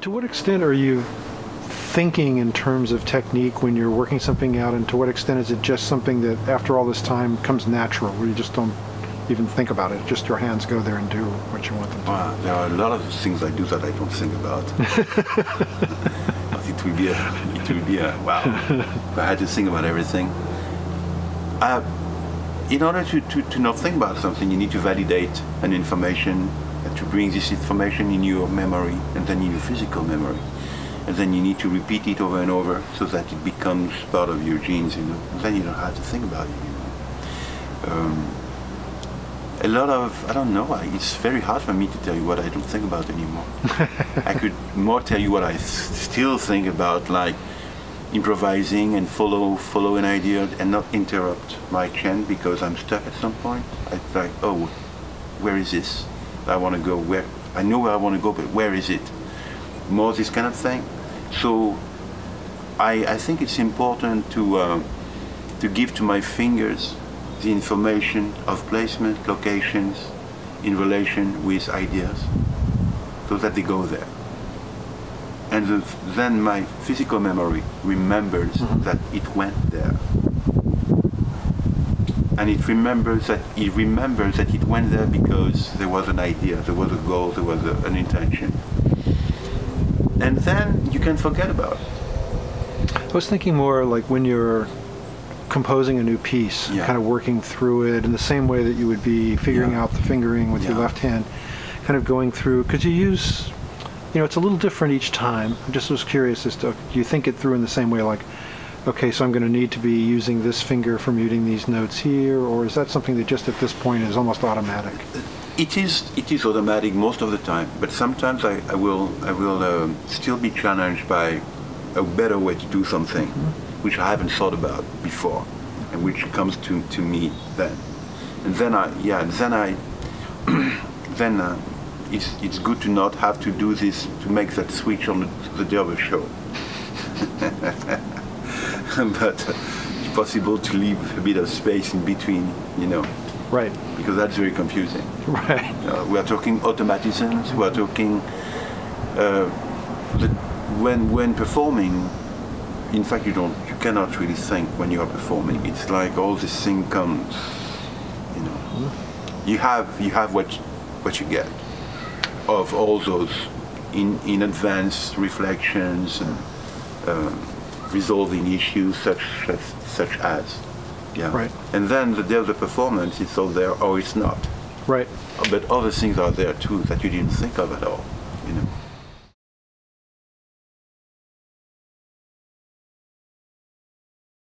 To what extent are you thinking in terms of technique when you're working something out, and to what extent is it just something that after all this time comes natural, where you just don't even think about it, just your hands go there and do what you want them to? There are a lot of things I do that I don't think about. It will be a wow. If I had to think about everything. In order to not think about something, you need to validate an information, to bring this information in your memory and then in your physical memory. And then you need to repeat it over and over so that it becomes part of your genes, And then you don't have to think about it, A lot of, I don't know, it's very hard for me to tell you what I don't think about anymore. I could more tell you what I still think about, like improvising and follow an idea and not interrupt my chant because I'm stuck at some point. It's like, oh, where is this? I want to go where, I know where I want to go, but where is it? More this kind of thing. So I think it's important to give to my fingers the information of placement, locations, in relation with ideas, so that they go there. And then my physical memory remembers that it went there. And it remembers that it went there because there was an idea, there was a goal, there was an intention. And then you can forget about it. I was thinking more like when you're composing a new piece, kind of working through it in the same way that you would be figuring out the fingering with your left hand, kind of going through, because you use, it's a little different each time. I just was curious as to, do you think it through in the same way, like, okay, so I'm going to need to be using this finger for muting these notes here, or is that something that just at this point is almost automatic? It is automatic most of the time, but sometimes I will still be challenged by a better way to do something, which I haven't thought about before, and which comes to me then. And then it's good to not have to do this, to make that switch on the day of a show. But it's possible to leave a bit of space in between, Right. Because that's very confusing. Right. We are talking automatisms. We are talking when performing. In fact, you cannot really think when you are performing. It's like all this thing comes. You have what you get of all those in advance reflections and resolving issues such as. Yeah. Right. And then the day of the performance, it's all there or it's not. Right. But other things are there too that you didn't think of at all.